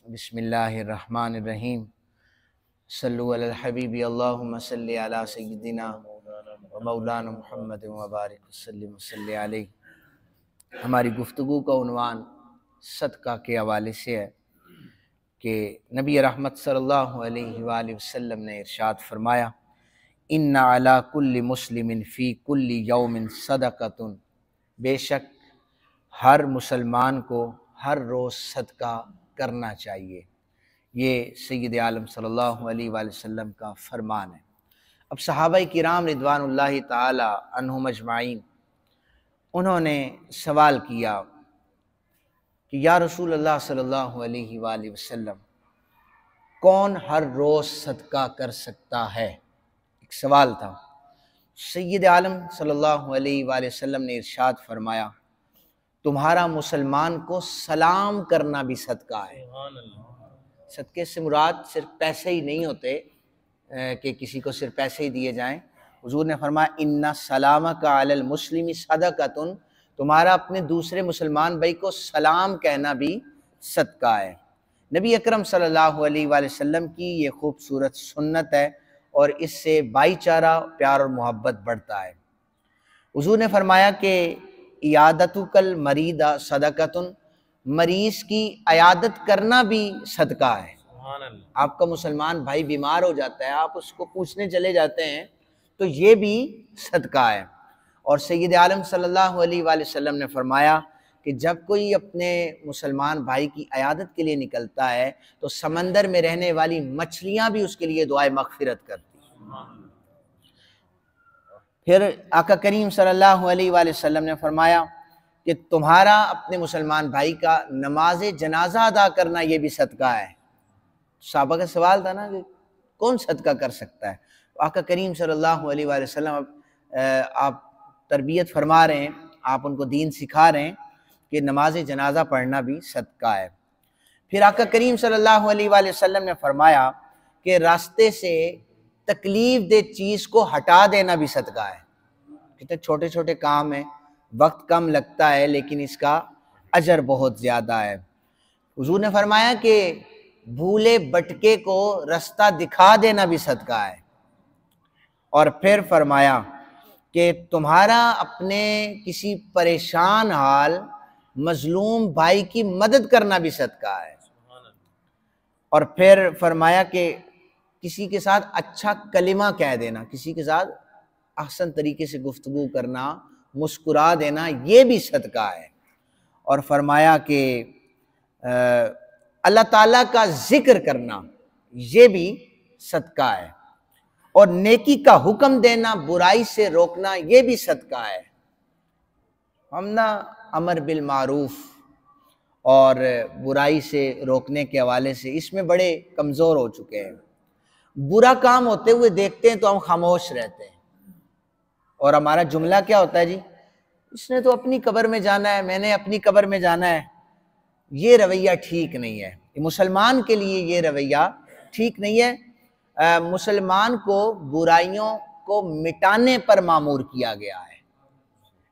बिस्मिल्लाहिर्रहमानिर्रहीम। सल्लु अलल हबीबी अल्लाहुम्मा सल्लि अला सय्यिदिना व मौलाना मुहम्मद व बारिक वसल्लिम वसल्लि अलैहि। हमारी गुफ्तगू का उन्वान सदका के हवाले से है कि नबी रहमत सल्लल्लाहु अलैहि वसल्लम ने इरशाद फरमाया, इन्ना अला कुल्ली मुस्लिमिन फ़ी कुल्ली यौमिन सदक़तुन, बेशक हर मुसलमान को हर रोज़ सदका करना चाहिए। ये सय्यद आलम सल्लल्लाहु अलैहि वसल्लम का फरमान है। अब सहाबाए किराम रिदवानुल्लाहि ताला अन्हुम अजमाइन उन्होंने सवाल किया कि या रसूल अल्लाह सल्लल्लाहु अलैहि वसल्लम, कौन हर रोज़ सदका कर सकता है? एक सवाल था। सय्यद आलम सल्लल्लाहु अलैहि वसल्लम ने इरशाद फरमाया, तुम्हारा मुसलमान को सलाम करना भी सदका है। सदक़े से मुराद सिर्फ पैसे ही नहीं होते कि किसी को सिर्फ पैसे ही दिए जाएं। हुजूर ने फरमाया, इन्ना सलामका अलल मुस्लिमी सदक़तुन, तुम्हारा अपने दूसरे मुसलमान भाई को सलाम कहना भी सदका है। नबी अकरम सल्लल्लाहु अलैहि वसल्लम की ये खूबसूरत सुन्नत है और इससे भाईचारा, प्यार और मोहब्बत बढ़ता है। हुजूर ने फरमाया कि इयादतुकल मरीदा सदक़तुन, मरीज़ की अयादत करना भी सदका है। आपका मुसलमान भाई बीमार हो जाता है, आप उसको पूछने चले जाते हैं, तो ये भी सदका है। और सय्यद आलम सल्लल्लाहु अलैहि वसल्लम ने फरमाया कि जब कोई अपने मुसलमान भाई की अयादत के लिए निकलता है तो समंदर में रहने वाली मछलियां भी उसके लिए दुआए मग़फ़िरत करती हैं। फिर आका करीम सल्लल्लाहु अलैहि वसल्लम ने फरमाया कि तुम्हारा अपने मुसलमान भाई का नमाज जनाजा अदा करना ये भी सदका है। साहबा का सवाल था ना कि कौन सदका कर सकता है? आका करीम सल्लल्लाहु अलैहि वसल्लम आप तरबियत फरमा रहे हैं, आप उनको दीन सिखा रहे हैं कि नमाज जनाजा पढ़ना भी सदका है। फिर आका करीम सल्लल्लाहु अलैहि वसल्लम ने फरमाया कि रास्ते से तकलीफ दे चीज़ को हटा देना भी सदका है। कितने छोटे छोटे काम हैं, वक्त कम लगता है लेकिन इसका अजर बहुत ज़्यादा है। हुजूर ने फरमाया कि भूले भटके को रास्ता दिखा देना भी सदका है। और फिर फरमाया कि तुम्हारा अपने किसी परेशान हाल मजलूम भाई की मदद करना भी सदका है। और फिर फरमाया कि किसी के साथ अच्छा कलिमा कह देना, किसी के साथ अहसन तरीके से गुफ्तगू करना, मुस्कुरा देना, ये भी सदका है। और फरमाया कि अल्लाह ताला का जिक्र करना ये भी सदका है। और नेकी का हुक्म देना, बुराई से रोकना, ये भी सदका है। हम ना अमर बिल मारूफ और बुराई से रोकने के हवाले से इसमें बड़े कमज़ोर हो चुके हैं। बुरा काम होते हुए देखते हैं तो हम खामोश रहते हैं और हमारा जुमला क्या होता है, जी इसने तो अपनी कब्र में जाना है, मैंने अपनी कब्र में जाना है। ये रवैया ठीक नहीं है। मुसलमान के लिए ये रवैया ठीक नहीं है। मुसलमान को बुराइयों को मिटाने पर मामूर किया गया है।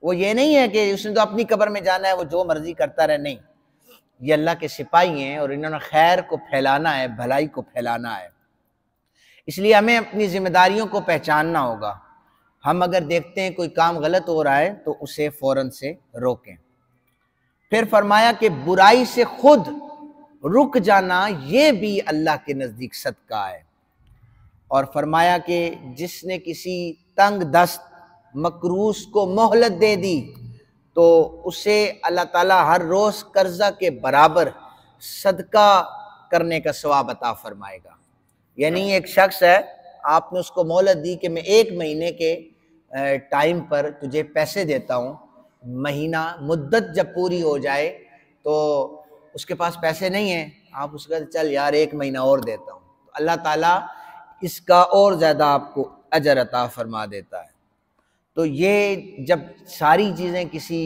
वो ये नहीं है कि उसने तो अपनी कब्र में जाना है, वो जो मर्जी करता रहे। नहीं, ये अल्लाह के सिपाही हैं और इन्होंने खैर को फैलाना है, भलाई को फैलाना है। इसलिए हमें अपनी जिम्मेदारियों को पहचानना होगा। हम अगर देखते हैं कोई काम गलत हो रहा है तो उसे फौरन से रोकें। फिर फरमाया कि बुराई से खुद रुक जाना ये भी अल्लाह के नज़दीक सदका है। और फरमाया कि जिसने किसी तंग दस्त मकरूस को मोहलत दे दी तो उसे अल्लाह ताला हर रोज़ कर्जा के बराबर सदका करने का सवाब अता फरमाएगा। यानी एक शख्स है, आपने उसको मोहलत दी कि मैं 1 महीने के टाइम पर तुझे पैसे देता हूँ, महीना मुद्दत जब पूरी हो जाए तो उसके पास पैसे नहीं हैं, आप उसको कहते चल यार 1 महीना और देता हूँ, तो अल्लाह ताला इसका और ज़्यादा आपको अजर अता फरमा देता है। तो ये जब सारी चीज़ें किसी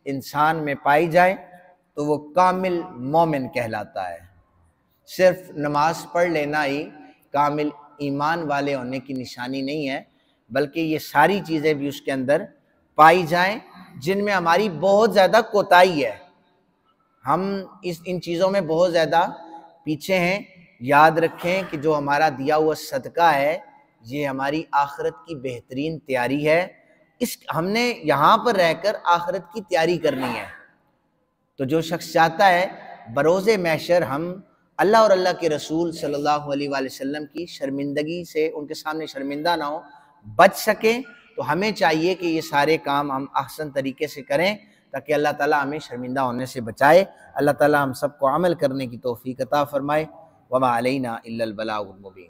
इंसान में पाई जाए तो वो कामिल मोमिन कहलाता है। सिर्फ नमाज पढ़ लेना ही कामिल ईमान वाले होने की निशानी नहीं है, बल्कि ये सारी चीज़ें भी उसके अंदर पाई जाएं जिनमें हमारी बहुत ज़्यादा कोताही है। हम इन चीज़ों में बहुत ज़्यादा पीछे हैं, याद रखें कि जो हमारा दिया हुआ सदका है ये हमारी आखिरत की बेहतरीन तैयारी है। इस हमने यहाँ पर रहकर आखिरत की तैयारी करनी है। तो जो शख्स चाहता है बरोज़े महशर हम अल्लाह और अल्लाह के रसूल सल्लल्लाहु अलैहि वसल्लम की शर्मिंदगी से, उनके सामने शर्मिंदा ना हो, बच सकें, तो हमें चाहिए कि ये सारे काम हम अहसन तरीके से करें ताकि अल्लाह ताला हमें शर्मिंदा होने से बचाए। अल्लाह ताला हम सबको अमल करने की तौफीक अता फरमाए। वमा अलैना इल्लल बलागुल मुबीन।